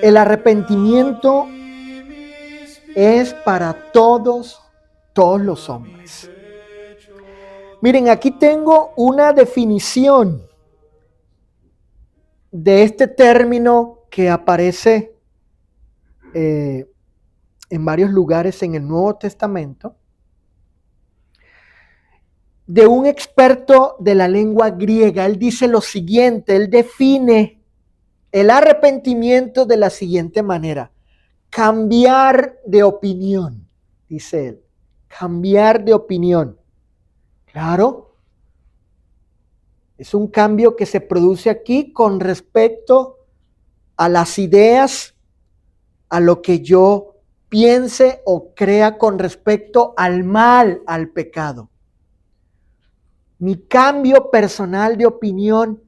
El arrepentimiento es para todos los hombres. Miren, aquí tengo una definición de este término que aparece en varios lugares en el Nuevo Testamento, de un experto de la lengua griega. Él dice lo siguiente, él define el arrepentimiento de la siguiente manera: cambiar de opinión, dice él, cambiar de opinión. Claro, es un cambio que se produce aquí con respecto a las ideas, a lo que yo piense o crea con respecto al mal, al pecado. Mi cambio personal de opinión,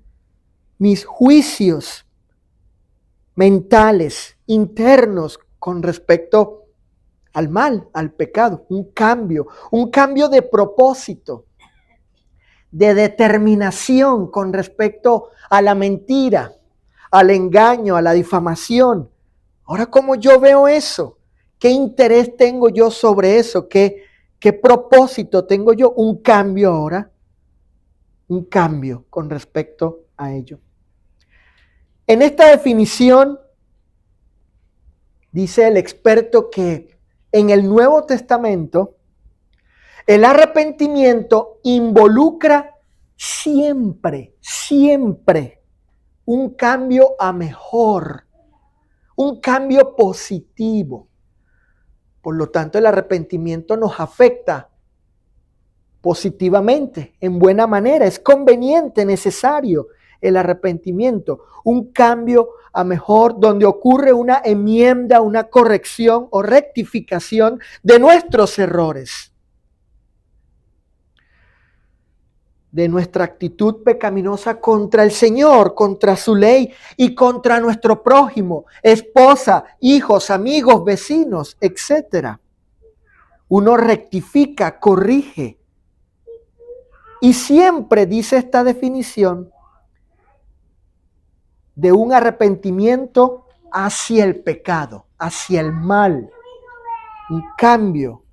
mis juicios mentales, internos con respecto al mal, al pecado. Un cambio de propósito, de determinación con respecto a la mentira, al engaño, a la difamación. Ahora, ¿cómo yo veo eso? ¿Qué interés tengo yo sobre eso? ¿Qué propósito tengo yo? Un cambio ahora. Un cambio con respecto a ello. En esta definición, dice el experto que en el Nuevo Testamento, el arrepentimiento involucra siempre un cambio a mejor, un cambio positivo. Por lo tanto, el arrepentimiento nos afecta positivamente, en buena manera. Es conveniente, necesario el arrepentimiento, un cambio a mejor, donde ocurre una enmienda, una corrección o rectificación de nuestros errores, de nuestra actitud pecaminosa contra el Señor, contra su ley y contra nuestro prójimo, esposa, hijos, amigos, vecinos, etc. Uno rectifica, corrige. Y siempre dice esta definición de un arrepentimiento hacia el pecado, hacia el mal. Un cambio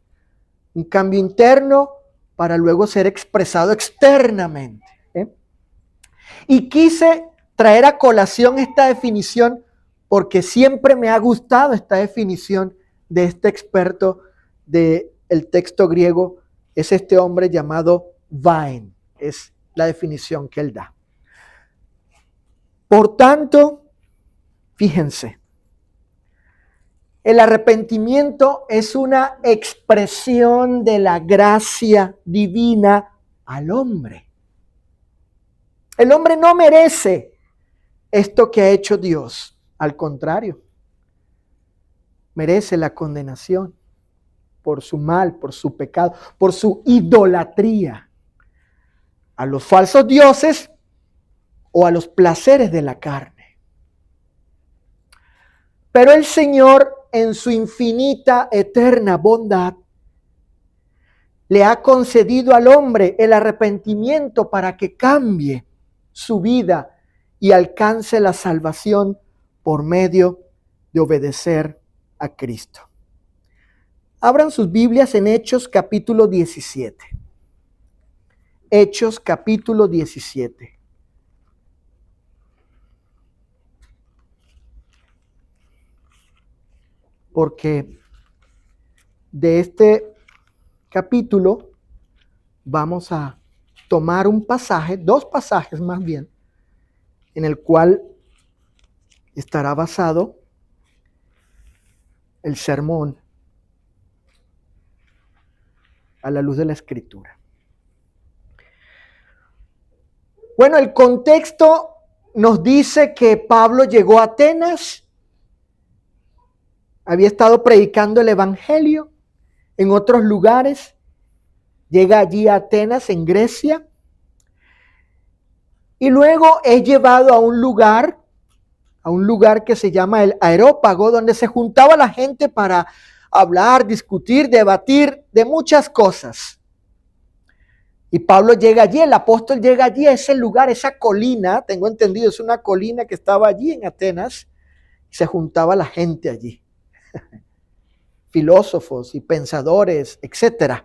interno para luego ser expresado externamente. Y quise traer a colación esta definición porque siempre me ha gustado esta definición de este experto del texto griego. Es este hombre llamado Vine, es la definición que él da. Por tanto, fíjense, el arrepentimiento es una expresión de la gracia divina al hombre. El hombre no merece esto que ha hecho Dios, al contrario, merece la condenación por su mal, por su pecado, por su idolatría a los falsos dioses o a los placeres de la carne. Pero el Señor, en su infinita, eterna bondad, le ha concedido al hombre el arrepentimiento para que cambie su vida y alcance la salvación por medio de obedecer a Cristo. Abran sus Biblias en Hechos capítulo 17. Hechos capítulo 17. Porque de este capítulo vamos a tomar un pasaje, dos pasajes más bien, en el cual estará basado el sermón a la luz de la Escritura. Bueno, el contexto nos dice que Pablo llegó a Atenas, había estado predicando el Evangelio en otros lugares, llega allí a Atenas, en Grecia, y luego es llevado a un lugar que se llama el Areópago, donde se juntaba la gente para hablar, discutir, debatir de muchas cosas. Y Pablo llega allí, el apóstol llega allí a ese lugar, esa colina, tengo entendido, es una colina que estaba allí en Atenas, Se juntaba la gente allí, filósofos y pensadores, etc.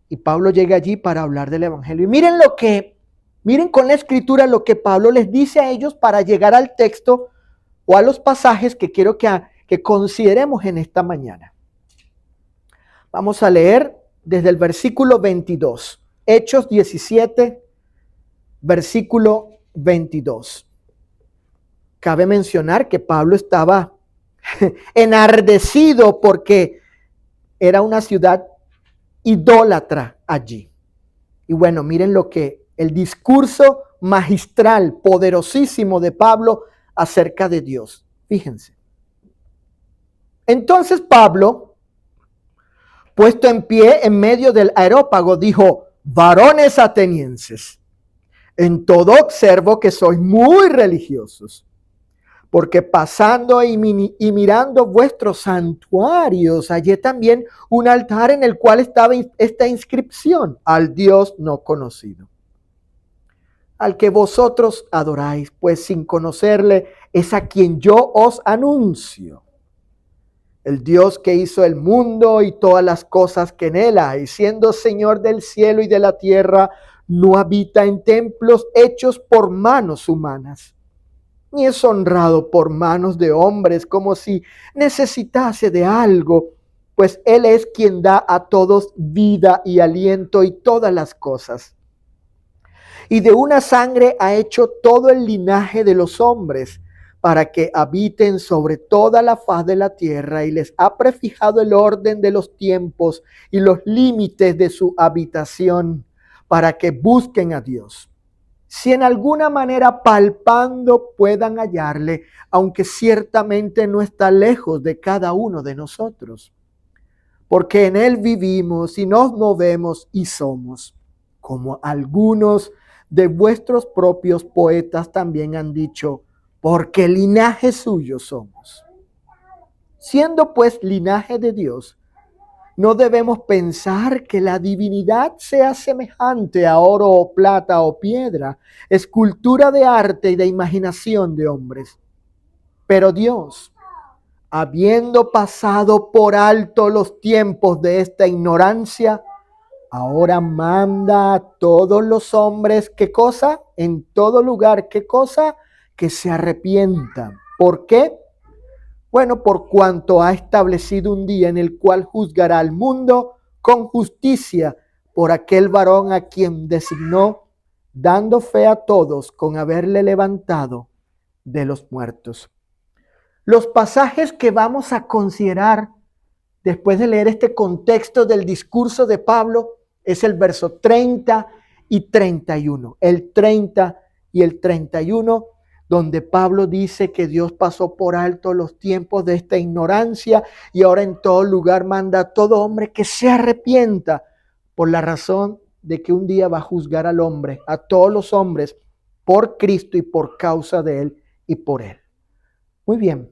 Y Pablo llega allí para hablar del evangelio. Y miren con la escritura lo que Pablo les dice a ellos para llegar al texto o a los pasajes que quiero que consideremos en esta mañana. Vamos a leer desde el versículo 22, Hechos 17, versículo 22. Cabe mencionar que Pablo estaba enardecido porque era una ciudad idólatra allí. Y bueno, miren lo que el discurso magistral, poderosísimo de Pablo acerca de Dios. Fíjense. Entonces Pablo, puesto en pie en medio del areópago, dijo: varones atenienses, en todo observo que sois muy religiosos, porque pasando y mirando vuestros santuarios, hallé también un altar en el cual estaba esta inscripción: al Dios no conocido, al que vosotros adoráis, pues sin conocerle es a quien yo os anuncio. El Dios que hizo el mundo y todas las cosas que en él hay, siendo Señor del cielo y de la tierra, no habita en templos hechos por manos humanas, ni es honrado por manos de hombres como si necesitase de algo, pues Él es quien da a todos vida y aliento y todas las cosas. Y de una sangre ha hecho todo el linaje de los hombres, para que habiten sobre toda la faz de la tierra, y les ha prefijado el orden de los tiempos y los límites de su habitación, para que busquen a Dios, si en alguna manera palpando puedan hallarle, aunque ciertamente no está lejos de cada uno de nosotros. Porque en él vivimos y nos movemos y somos, como algunos de vuestros propios poetas también han dicho, porque linaje suyo somos. Siendo pues linaje de Dios, no debemos pensar que la divinidad sea semejante a oro o plata o piedra, escultura de arte y de imaginación de hombres. Pero Dios, habiendo pasado por alto los tiempos de esta ignorancia, ahora manda a todos los hombres, ¿qué cosa? En todo lugar, ¿qué cosa? Que se arrepientan. ¿Por qué? Bueno, por cuanto ha establecido un día en el cual juzgará al mundo con justicia por aquel varón a quien designó, dando fe a todos con haberle levantado de los muertos. Los pasajes que vamos a considerar después de leer este contexto del discurso de Pablo es el verso 30 y 31. El 30 y el 31, donde Pablo dice que Dios pasó por alto los tiempos de esta ignorancia y ahora en todo lugar manda a todo hombre que se arrepienta, por la razón de que un día va a juzgar al hombre, a todos los hombres, por Cristo y por causa de él y por él. Muy bien.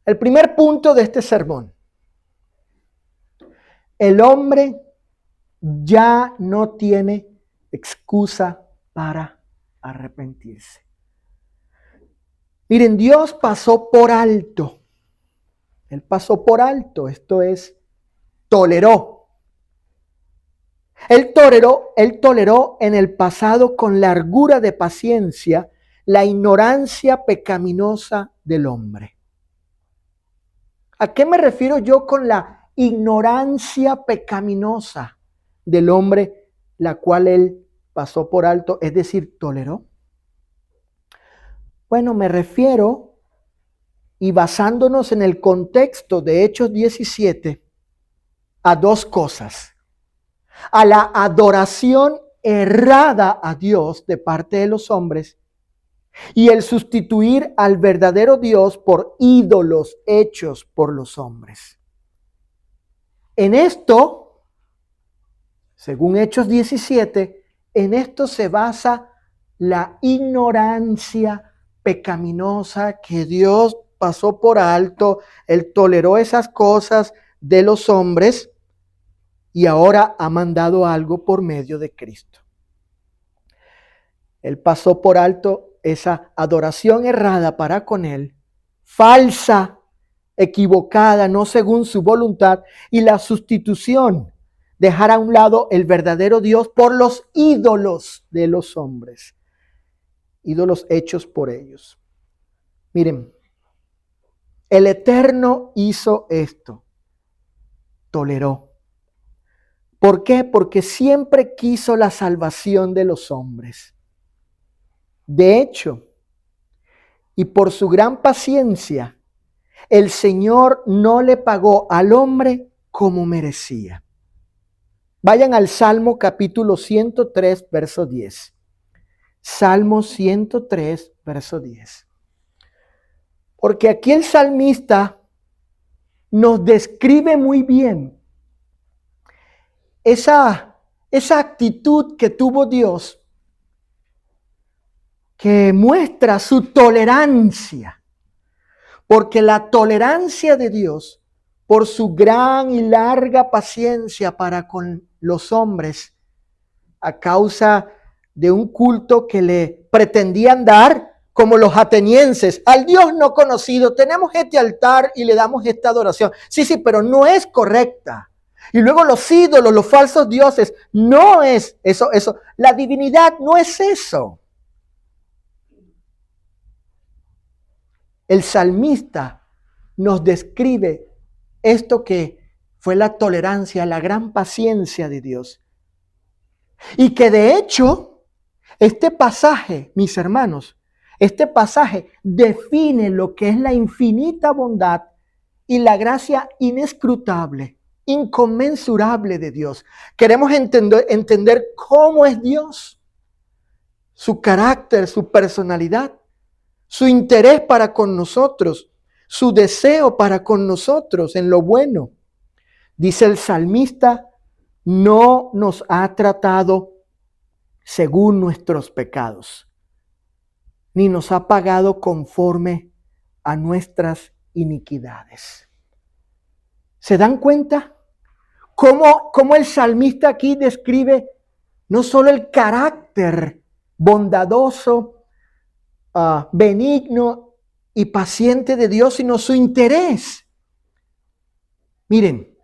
El primer punto de este sermón: el hombre ya no tiene excusa para arrepentirse. Miren, Dios pasó por alto. Él pasó por alto, esto es, toleró. Él toleró en el pasado con largura de paciencia la ignorancia pecaminosa del hombre. ¿A qué me refiero yo con la ignorancia pecaminosa del hombre, la cual él pasó por alto, es decir, toleró? Bueno, me refiero, y basándonos en el contexto de Hechos 17, a dos cosas: a la adoración errada a Dios de parte de los hombres y el sustituir al verdadero Dios por ídolos hechos por los hombres. En esto, según Hechos 17, en esto se basa la ignorancia pecaminosa que Dios pasó por alto. Él toleró esas cosas de los hombres y ahora ha mandado algo por medio de Cristo. Él pasó por alto esa adoración errada para con Él, falsa, equivocada, no según su voluntad, y la sustitución, dejar a un lado el verdadero Dios por los ídolos de los hombres, ídolos hechos por ellos. Miren, el Eterno hizo esto, toleró. ¿Por qué? Porque siempre quiso la salvación de los hombres. De hecho, y por su gran paciencia, el Señor no le pagó al hombre como merecía. Vayan al Salmo capítulo 103, verso 10. Salmo 103, verso 10. Porque aquí el salmista nos describe muy bien esa actitud que tuvo Dios, que muestra su tolerancia. Porque la tolerancia de Dios, por su gran y larga paciencia para con los hombres, a causa de un culto que le pretendían dar, como los atenienses, al Dios no conocido, tenemos este altar y le damos esta adoración. Sí, pero no es correcta. Y luego los ídolos, los falsos dioses, no es eso. La divinidad no es eso. El salmista nos describe esto que fue la tolerancia, la gran paciencia de Dios. Y que de hecho, este pasaje, mis hermanos, este pasaje define lo que es la infinita bondad y la gracia inescrutable, inconmensurable de Dios. Queremos entender cómo es Dios, su carácter, su personalidad, su interés para con nosotros, su deseo para con nosotros en lo bueno. Dice el salmista, no nos ha tratado según nuestros pecados, ni nos ha pagado conforme a nuestras iniquidades. ¿Se dan cuenta? Cómo el salmista aquí describe no solo el carácter bondadoso, benigno y paciente de Dios, sino su interés. Miren,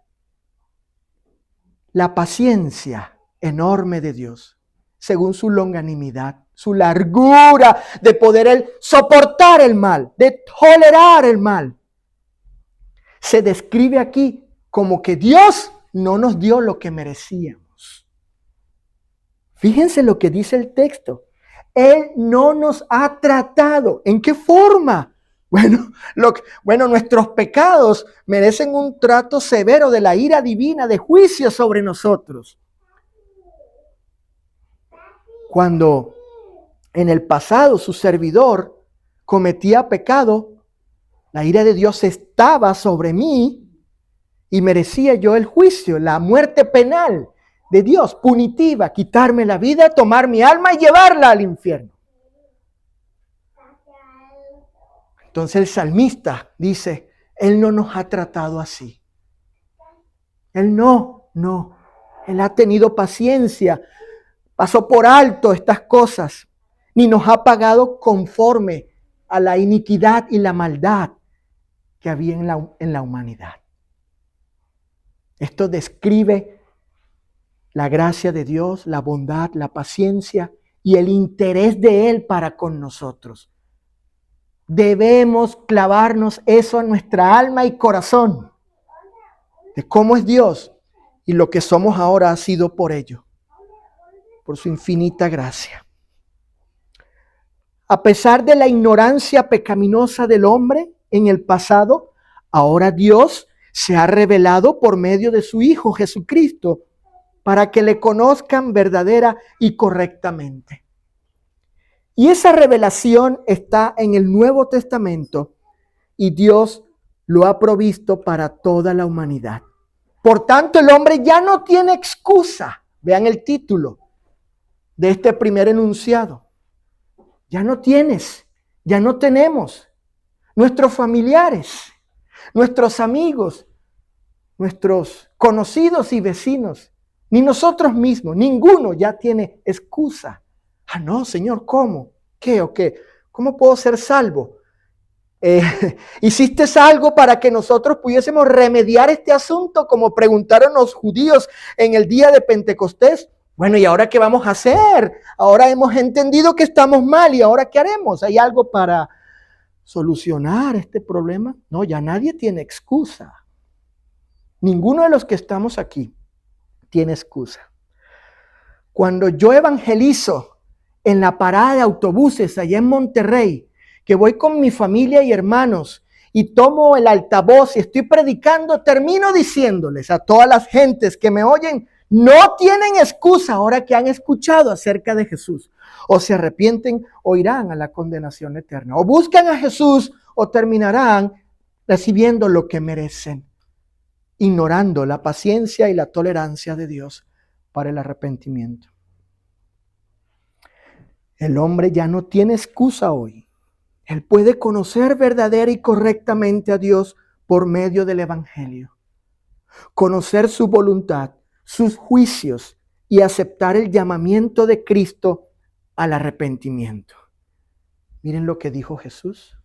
la paciencia enorme de Dios, según su longanimidad, su largura de poder él soportar el mal, de tolerar el mal, se describe aquí como que Dios no nos dio lo que merecíamos. Fíjense lo que dice el texto. Él no nos ha tratado. ¿En qué forma? Bueno, nuestros pecados merecen un trato severo de la ira divina, de juicio sobre nosotros. Cuando en el pasado su servidor cometía pecado, la ira de Dios estaba sobre mí y merecía yo el juicio, la muerte penal de Dios, punitiva, quitarme la vida, tomar mi alma y llevarla al infierno. Entonces el salmista dice, Él no nos ha tratado así. Él no. Él ha tenido paciencia, pasó por alto estas cosas, ni nos ha pagado conforme a la iniquidad y la maldad que había en la humanidad. Esto describe la gracia de Dios, la bondad, la paciencia y el interés de Él para con nosotros. Debemos clavarnos eso en nuestra alma y corazón, de cómo es Dios y lo que somos ahora ha sido por ello, por su infinita gracia. A pesar de la ignorancia pecaminosa del hombre en el pasado, ahora Dios se ha revelado por medio de su Hijo Jesucristo para que le conozcan verdadera y correctamente. Y esa revelación está en el Nuevo Testamento y Dios lo ha provisto para toda la humanidad. Por tanto, el hombre ya no tiene excusa. Vean el título de este primer enunciado. Ya no tienes, ya no tenemos. Nuestros familiares, nuestros amigos, nuestros conocidos y vecinos, ni nosotros mismos, ninguno ya tiene excusa. Ah, no, Señor, ¿cómo? ¿Qué o qué? ¿Cómo puedo ser salvo? ¿Hiciste algo para que nosotros pudiésemos remediar este asunto, como preguntaron los judíos en el día de Pentecostés? Bueno, ¿y ahora qué vamos a hacer? Ahora hemos entendido que estamos mal, ¿y ahora qué haremos? ¿Hay algo para solucionar este problema? No, ya nadie tiene excusa. Ninguno de los que estamos aquí tiene excusa. Cuando yo evangelizo en la parada de autobuses allá en Monterrey, que voy con mi familia y hermanos y tomo el altavoz y estoy predicando, termino diciéndoles a todas las gentes que me oyen, no tienen excusa ahora que han escuchado acerca de Jesús. O se arrepienten o irán a la condenación eterna. O buscan a Jesús o terminarán recibiendo lo que merecen, ignorando la paciencia y la tolerancia de Dios para el arrepentimiento. El hombre ya no tiene excusa hoy. Él puede conocer verdadera y correctamente a Dios por medio del Evangelio. Conocer su voluntad, sus juicios y aceptar el llamamiento de Cristo al arrepentimiento. Miren lo que dijo Jesús.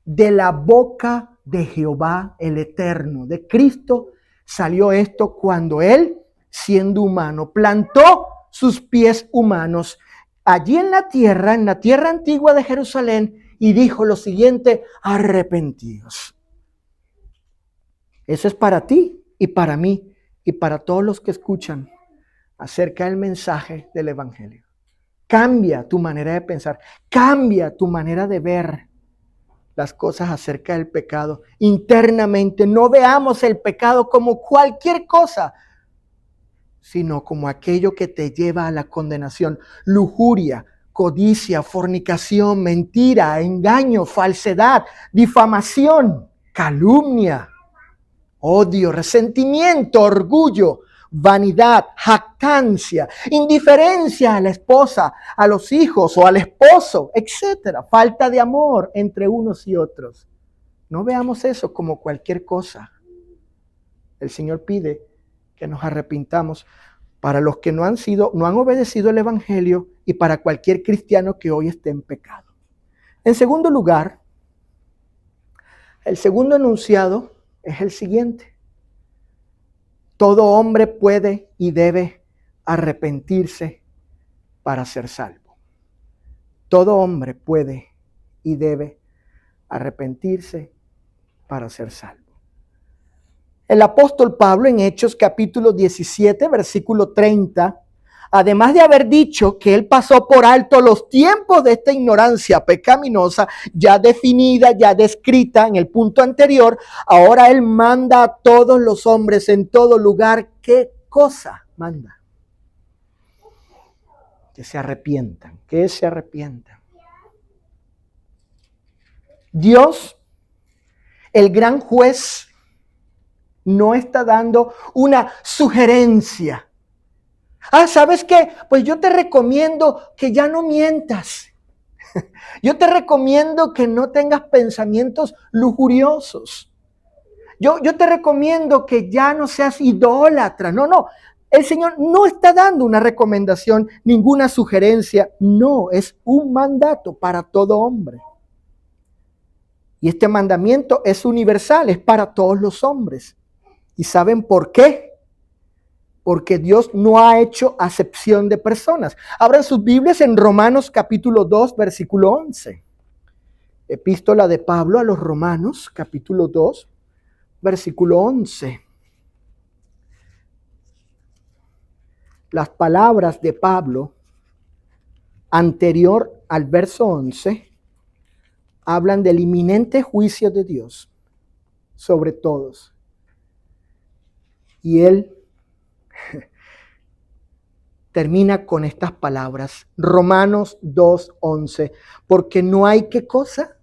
De la boca de Jehová el Eterno, de Cristo, salió esto cuando Él, siendo humano, plantó sus pies humanos allí en la tierra antigua de Jerusalén, y dijo lo siguiente: arrepentíos. Eso es para ti y para mí y para todos los que escuchan acerca del mensaje del Evangelio. Cambia tu manera de pensar, cambia tu manera de ver las cosas acerca del pecado. Internamente no veamos el pecado como cualquier cosa, sino como aquello que te lleva a la condenación. Lujuria, codicia, fornicación, mentira, engaño, falsedad, difamación, calumnia, odio, resentimiento, orgullo, vanidad, jactancia, indiferencia a la esposa, a los hijos o al esposo, etcétera. Falta de amor entre unos y otros. No veamos eso como cualquier cosa. El Señor pide que nos arrepintamos para los que no han obedecido el Evangelio y para cualquier cristiano que hoy esté en pecado. En segundo lugar, el segundo enunciado es el siguiente. Todo hombre puede y debe arrepentirse para ser salvo. Todo hombre puede y debe arrepentirse para ser salvo. El apóstol Pablo en Hechos capítulo 17, versículo 30, además de haber dicho que él pasó por alto los tiempos de esta ignorancia pecaminosa, ya definida, ya descrita en el punto anterior, ahora él manda a todos los hombres en todo lugar. ¿Qué cosa manda? Que se arrepientan, que se arrepientan. Dios, el gran juez, no está dando una sugerencia. ¿Sabes qué? Pues yo te recomiendo que ya no mientas. Yo te recomiendo que no tengas pensamientos lujuriosos. Yo te recomiendo que ya no seas idólatra. No. El Señor no está dando una recomendación, ninguna sugerencia. No, es un mandato para todo hombre. Y este mandamiento es universal, es para todos los hombres. ¿Y saben por qué? Porque Dios no ha hecho acepción de personas. Abran sus Biblias en Romanos capítulo 2, versículo 11. Epístola de Pablo a los Romanos, capítulo 2, versículo 11. Las palabras de Pablo, anterior al verso 11, hablan del inminente juicio de Dios sobre todos. Y él termina con estas palabras, Romanos 2:11, porque no hay ¿qué cosa?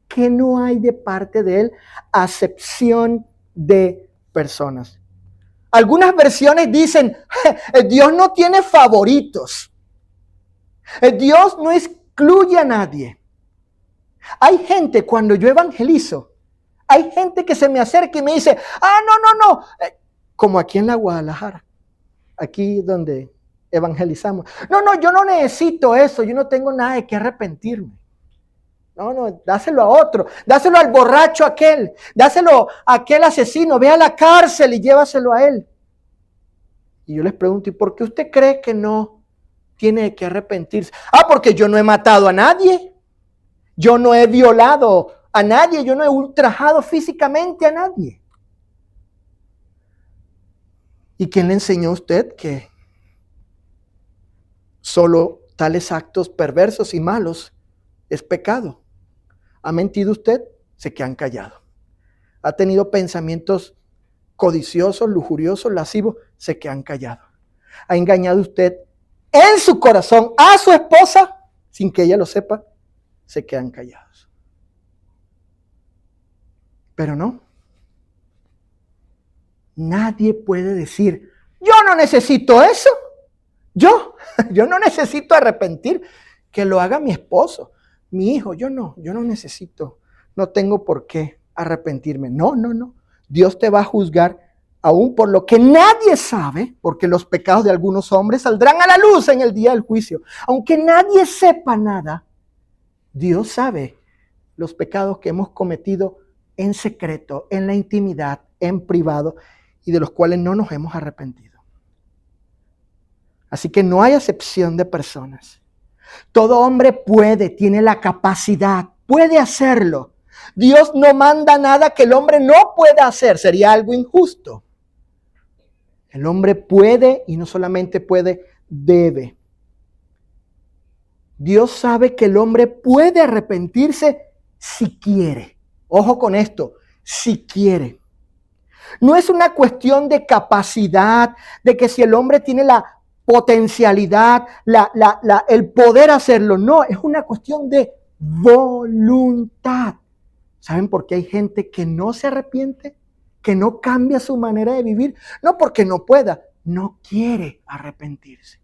Que no hay de parte de él acepción de personas. Algunas versiones dicen, Dios no tiene favoritos. Dios no excluye a nadie. Hay gente, cuando yo evangelizo, hay gente que se me acerca y me dice, no. Como aquí en la Guadalajara, aquí donde evangelizamos. No, yo no necesito eso, yo no tengo nada de qué arrepentirme. No, dáselo a otro, dáselo al borracho aquel, dáselo a aquel asesino, ve a la cárcel y llévaselo a él. Y yo les pregunto, ¿y por qué usted cree que no tiene que arrepentirse? Porque yo no he matado a nadie, yo no he violado a nadie, yo no he ultrajado físicamente a nadie. ¿Y quién le enseñó a usted que solo tales actos perversos y malos es pecado? ¿Ha mentido usted? Se quedan callados. ¿Ha tenido pensamientos codiciosos, lujuriosos, lascivos? Se quedan callados. ¿Ha engañado usted en su corazón a su esposa sin que ella lo sepa? Se quedan callados. Pero no. Nadie puede decir, yo no necesito eso. Yo no necesito arrepentir. Que lo haga mi esposo, mi hijo. Yo no necesito. No tengo por qué arrepentirme. No. Dios te va a juzgar aún por lo que nadie sabe, porque los pecados de algunos hombres saldrán a la luz en el día del juicio. Aunque nadie sepa nada, Dios sabe los pecados que hemos cometido en secreto, en la intimidad, en privado, y de los cuales no nos hemos arrepentido. Así que no hay acepción de personas. Todo hombre puede, tiene la capacidad, puede hacerlo. Dios no manda nada que el hombre no pueda hacer, sería algo injusto. El hombre puede, y no solamente puede, debe. Dios sabe que el hombre puede arrepentirse si quiere. Ojo con esto, si quiere. No es una cuestión de capacidad, de que si el hombre tiene la potencialidad, el poder hacerlo. No, es una cuestión de voluntad. ¿Saben por qué hay gente que no se arrepiente? Que no cambia su manera de vivir. No porque no pueda, no quiere arrepentirse.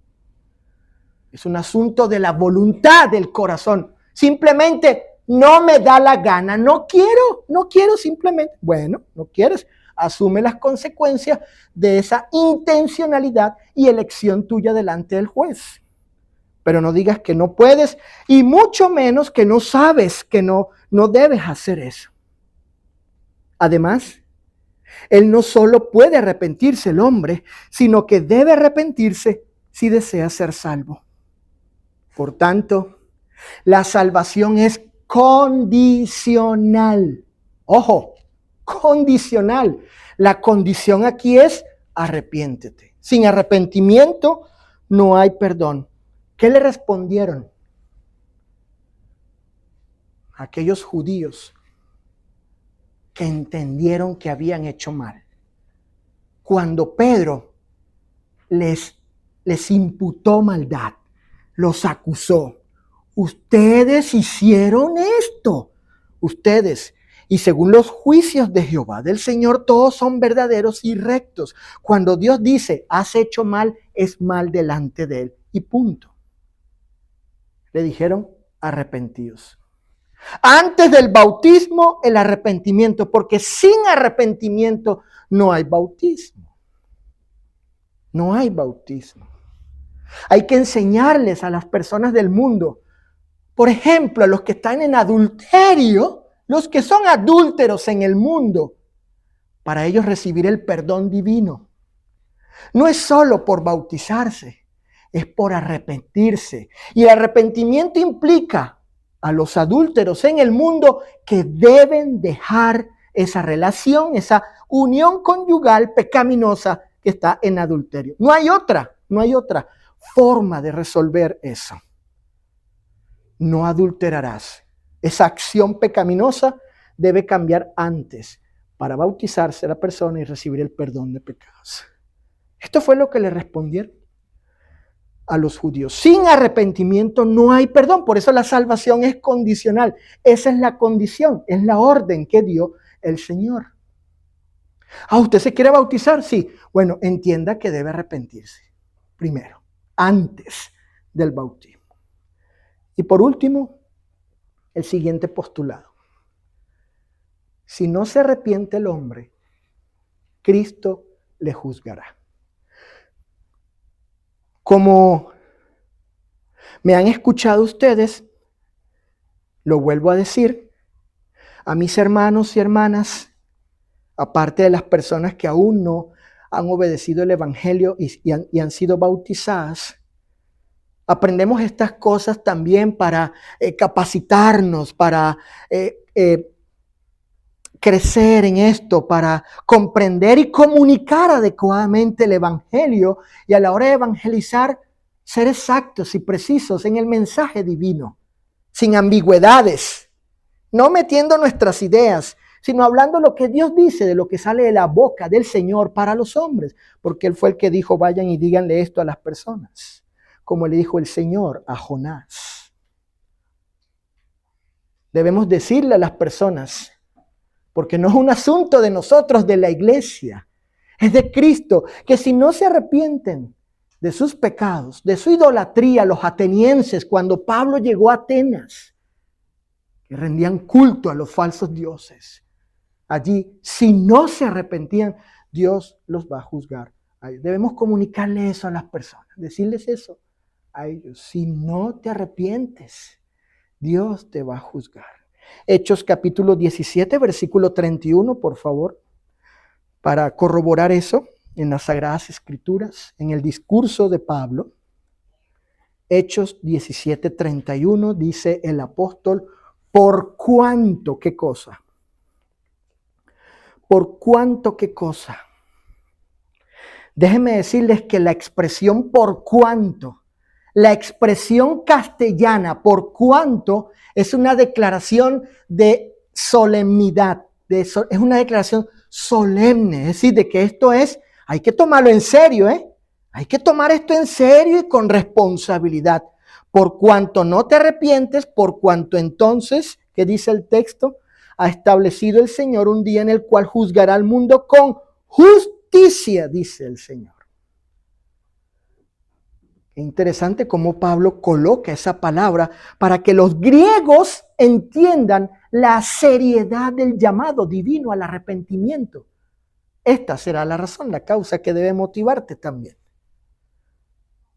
Es un asunto de la voluntad del corazón. Simplemente no me da la gana, no quiero simplemente. Bueno, no quieres, asume las consecuencias de esa intencionalidad y elección tuya delante del juez. Pero no digas que no puedes y mucho menos que no sabes que no debes hacer eso. Además, él no solo puede arrepentirse el hombre, sino que debe arrepentirse si desea ser salvo. Por tanto, la salvación es condicional. Ojo, condicional. La condición aquí es arrepiéntete. Sin arrepentimiento no hay perdón. ¿Qué le respondieron aquellos judíos que entendieron que habían hecho mal? Cuando Pedro les imputó maldad, los acusó. Ustedes hicieron esto. Ustedes. Y según los juicios de Jehová, del Señor, todos son verdaderos y rectos. Cuando Dios dice, has hecho mal, es mal delante de Él. Y punto. Le dijeron, arrepentidos. Antes del bautismo, el arrepentimiento, porque sin arrepentimiento no hay bautismo. No hay bautismo. Hay que enseñarles a las personas del mundo, por ejemplo, a los que están en adulterio, los que son adúlteros en el mundo, para ellos recibir el perdón divino. No es solo por bautizarse, es por arrepentirse. Y el arrepentimiento implica a los adúlteros en el mundo que deben dejar esa relación, esa unión conyugal pecaminosa que está en adulterio. No hay otra forma de resolver eso. No adulterarás. Esa acción pecaminosa debe cambiar antes para bautizarse la persona y recibir el perdón de pecados. Esto fue lo que le respondieron a los judíos. Sin arrepentimiento no hay perdón. Por eso la salvación es condicional. Esa es la condición, es la orden que dio el Señor. ¿Usted se quiere bautizar? Sí. Bueno, entienda que debe arrepentirse primero, antes del bautismo. Y por último, el siguiente postulado. Si no se arrepiente el hombre, Cristo le juzgará. Como me han escuchado ustedes, lo vuelvo a decir, a mis hermanos y hermanas, aparte de las personas que aún no han obedecido el Evangelio y han sido bautizadas, aprendemos estas cosas también para capacitarnos, para crecer en esto, para comprender y comunicar adecuadamente el Evangelio y a la hora de evangelizar, ser exactos y precisos en el mensaje divino, sin ambigüedades, no metiendo nuestras ideas, sino hablando lo que Dios dice, de lo que sale de la boca del Señor para los hombres, porque Él fue el que dijo, vayan y díganle esto a las personas, como le dijo el Señor a Jonás. Debemos decirle a las personas, porque no es un asunto de nosotros, de la iglesia, es de Cristo, que si no se arrepienten de sus pecados, de su idolatría, los atenienses, cuando Pablo llegó a Atenas, que rendían culto a los falsos dioses, allí, si no se arrepentían, Dios los va a juzgar a ellos. Debemos comunicarle eso a las personas, decirles eso a ellos. Si no te arrepientes, Dios te va a juzgar. Hechos capítulo 17, versículo 31, por favor, para corroborar eso en las Sagradas Escrituras, en el discurso de Pablo. Hechos 17, 31, dice el apóstol, ¿por cuánto qué cosa? ¿Por cuánto qué cosa? Déjenme decirles que la expresión por cuánto, la expresión castellana por cuánto es una declaración de solemnidad, es una declaración solemne, es decir, de que esto es, hay que tomarlo en serio, hay que tomar esto en serio y con responsabilidad. Por cuanto no te arrepientes, por cuanto entonces, ¿qué dice el texto? Ha establecido el Señor un día en el cual juzgará al mundo con justicia, dice el Señor. Es interesante cómo Pablo coloca esa palabra para que los griegos entiendan la seriedad del llamado divino al arrepentimiento. Esta será la razón, la causa que debe motivarte también.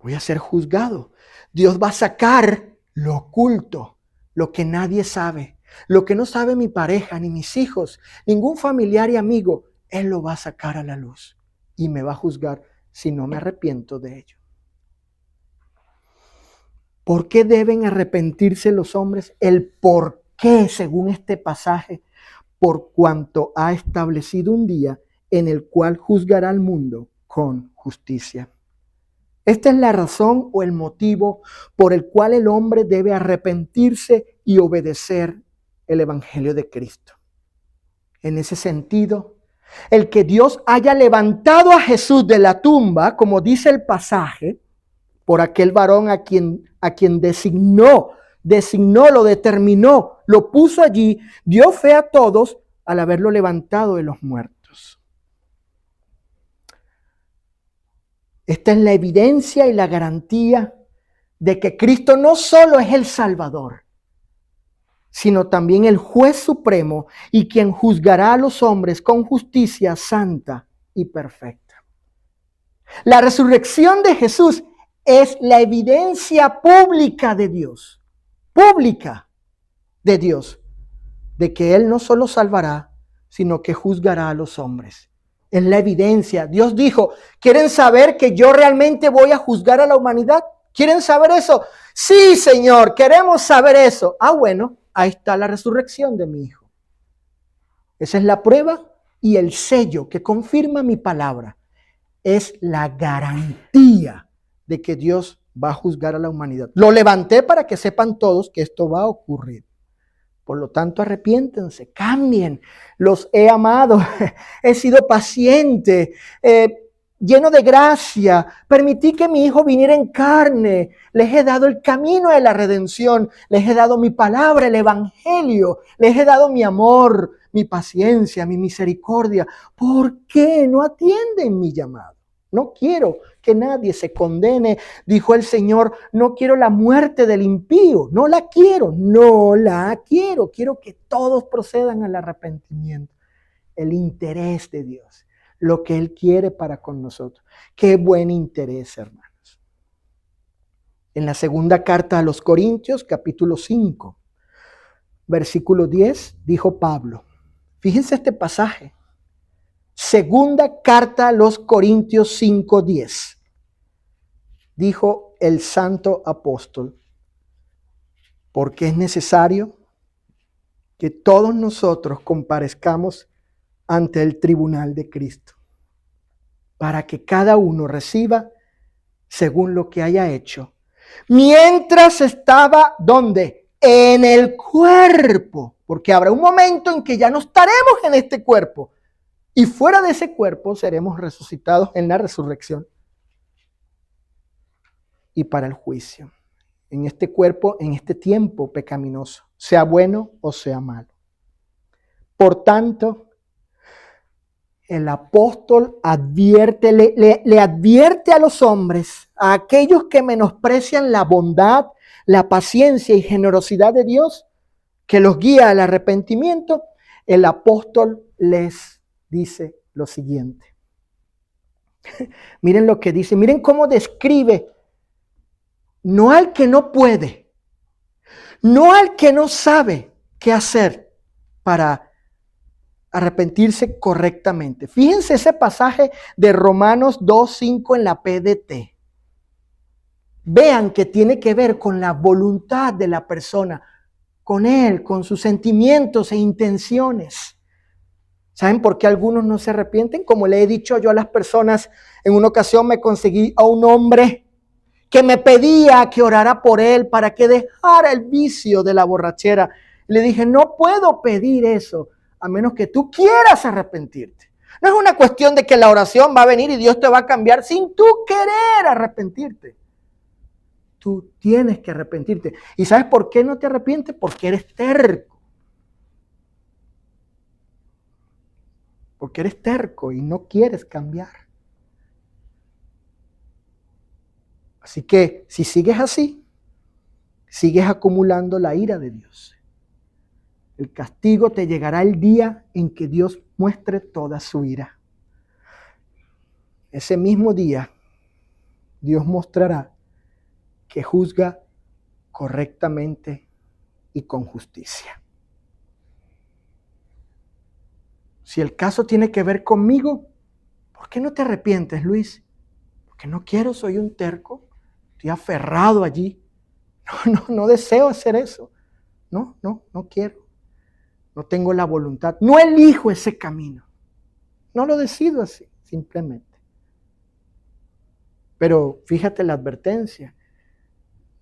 Voy a ser juzgado. Dios va a sacar lo oculto, lo que nadie sabe, lo que no sabe mi pareja, ni mis hijos, ningún familiar y amigo. Él lo va a sacar a la luz y me va a juzgar si no me arrepiento de ello. ¿Por qué deben arrepentirse los hombres? El por qué, según este pasaje, por cuanto ha establecido un día en el cual juzgará al mundo con justicia. Esta es la razón o el motivo por el cual el hombre debe arrepentirse y obedecer el Evangelio de Cristo. En ese sentido, el que Dios haya levantado a Jesús de la tumba, como dice el pasaje, por aquel varón a quien designó, lo determinó, lo puso allí, dio fe a todos al haberlo levantado de los muertos. Esta es la evidencia y la garantía de que Cristo no solo es el Salvador, sino también el juez supremo y quien juzgará a los hombres con justicia santa y perfecta. La resurrección de Jesús es la evidencia pública de Dios, de que Él no solo salvará, sino que juzgará a los hombres. Es la evidencia. Dios dijo, ¿quieren saber que yo realmente voy a juzgar a la humanidad? ¿Quieren saber eso? Sí, Señor, queremos saber eso. Ah, bueno, ahí está la resurrección de mi Hijo. Esa es la prueba y el sello que confirma mi palabra. Es la garantía de que Dios va a juzgar a la humanidad. Lo levanté para que sepan todos que esto va a ocurrir. Por lo tanto, arrepiéntense, cambien. Los he amado, he sido paciente, lleno de gracia. Permití que mi Hijo viniera en carne. Les he dado el camino de la redención. Les he dado mi palabra, el Evangelio. Les he dado mi amor, mi paciencia, mi misericordia. ¿Por qué no atienden mi llamado? No quiero que nadie se condene, dijo el Señor, no quiero la muerte del impío, no la quiero, quiero que todos procedan al arrepentimiento, el interés de Dios, lo que Él quiere para con nosotros. Qué buen interés, hermanos. En la segunda carta a los Corintios, capítulo 5, versículo 10, dijo Pablo. Fíjense este pasaje. Segunda carta a los Corintios 5:10. Dijo el santo apóstol, porque es necesario que todos nosotros comparezcamos ante el tribunal de Cristo, para que cada uno reciba según lo que haya hecho, mientras estaba, ¿dónde? En el cuerpo, porque habrá un momento en que ya no estaremos en este cuerpo, y fuera de ese cuerpo seremos resucitados en la resurrección y para el juicio. En este cuerpo, en este tiempo pecaminoso, sea bueno o sea malo. Por tanto, el apóstol advierte, le advierte a los hombres, a aquellos que menosprecian la bondad, la paciencia y generosidad de Dios, que los guía al arrepentimiento. El apóstol les dice lo siguiente. Miren lo que dice, miren cómo describe, no al que no puede, no al que no sabe qué hacer para arrepentirse correctamente. Fíjense ese pasaje de Romanos 2:5 en la PDT. Vean que tiene que ver con la voluntad de la persona, con él, con sus sentimientos e intenciones. ¿Saben por qué algunos no se arrepienten? Como le he dicho yo a las personas, en una ocasión me conseguí a un hombre que me pedía que orara por él para que dejara el vicio de la borrachera. Le dije, no puedo pedir eso a menos que tú quieras arrepentirte. No es una cuestión de que la oración va a venir y Dios te va a cambiar sin tú querer arrepentirte. Tú tienes que arrepentirte. ¿Y sabes por qué no te arrepientes? Porque eres terco. Porque eres terco y no quieres cambiar. Así que si sigues así, sigues acumulando la ira de Dios. El castigo te llegará el día en que Dios muestre toda su ira. Ese mismo día, Dios mostrará que juzga correctamente y con justicia. Si el caso tiene que ver conmigo, ¿por qué no te arrepientes, Luis? Porque no quiero, soy un terco, estoy aferrado allí. No deseo hacer eso. No quiero. No tengo la voluntad. No elijo ese camino. No lo decido así, simplemente. Pero fíjate la advertencia.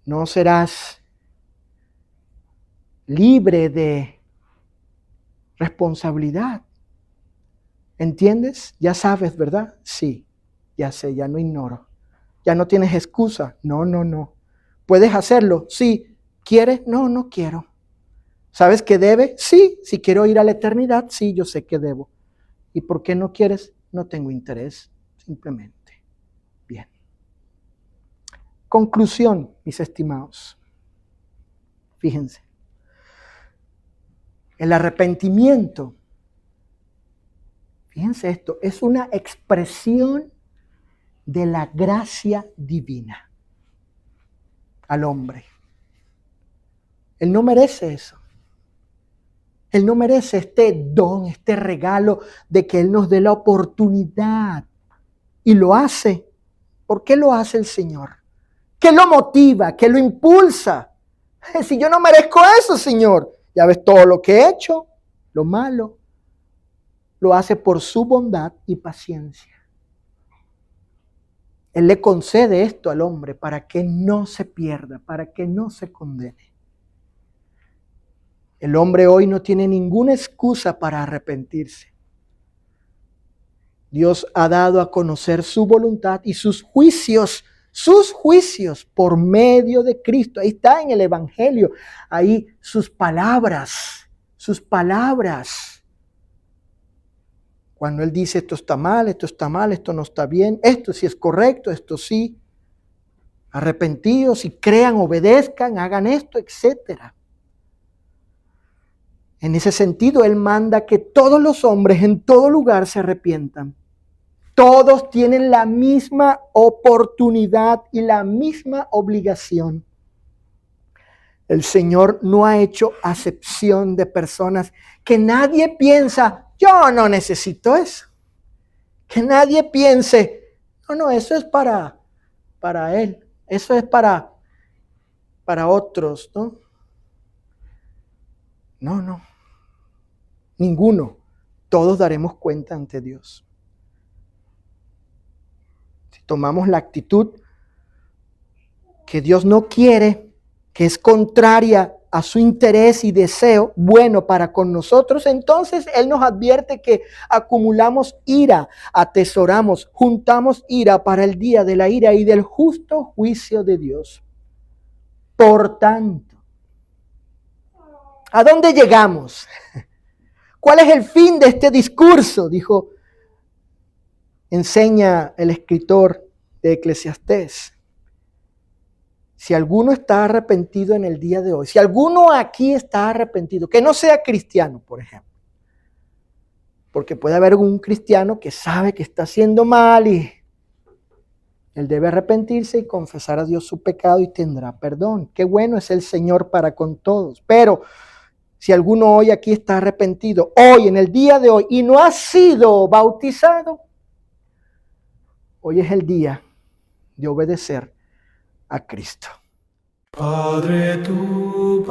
No serás libre de responsabilidad. ¿Entiendes? Ya sabes, ¿verdad? Sí, ya sé, ya no ignoro. Ya no tienes excusa. No. ¿Puedes hacerlo? Sí. ¿Quieres? No quiero. ¿Sabes que debe? Sí. Si quiero ir a la eternidad, sí, yo sé que debo. ¿Y por qué no quieres? No tengo interés, simplemente. Bien. Conclusión, mis estimados. Fíjense. El arrepentimiento, fíjense esto, es una expresión de la gracia divina al hombre. Él no merece eso. Él no merece este don, este regalo de que Él nos dé la oportunidad. Y lo hace. ¿Por qué lo hace el Señor? ¿Qué lo motiva? ¿Qué lo impulsa? Si yo no merezco eso, Señor. Ya ves todo lo que he hecho, lo malo. Lo hace por su bondad y paciencia. Él le concede esto al hombre para que no se pierda, para que no se condene. El hombre hoy no tiene ninguna excusa para arrepentirse. Dios ha dado a conocer su voluntad y sus juicios por medio de Cristo. Ahí está en el Evangelio, ahí sus palabras. Cuando Él dice esto está mal, esto no está bien, esto sí es correcto, esto sí. Arrepentidos y crean, obedezcan, hagan esto, etc. En ese sentido, Él manda que todos los hombres en todo lugar se arrepientan. Todos tienen la misma oportunidad y la misma obligación. El Señor no ha hecho acepción de personas. Que nadie piensa, yo no necesito eso. Que nadie piense, no, eso es para Él. Eso es para otros, ¿no? No. Ninguno. Todos daremos cuenta ante Dios. Si tomamos la actitud que Dios no quiere, que es contraria a su interés y deseo bueno para con nosotros, entonces Él nos advierte que acumulamos ira, atesoramos, juntamos ira para el día de la ira y del justo juicio de Dios. Por tanto, ¿a dónde llegamos? ¿Cuál es el fin de este discurso? Enseña el escritor de Eclesiastés. Si alguno está arrepentido en el día de hoy, si alguno aquí está arrepentido, que no sea cristiano, por ejemplo, porque puede haber un cristiano que sabe que está haciendo mal y él debe arrepentirse y confesar a Dios su pecado y tendrá perdón. Qué bueno es el Señor para con todos. Pero si alguno hoy aquí está arrepentido, hoy, en el día de hoy, y no ha sido bautizado, hoy es el día de obedecer a Cristo. Padre, tu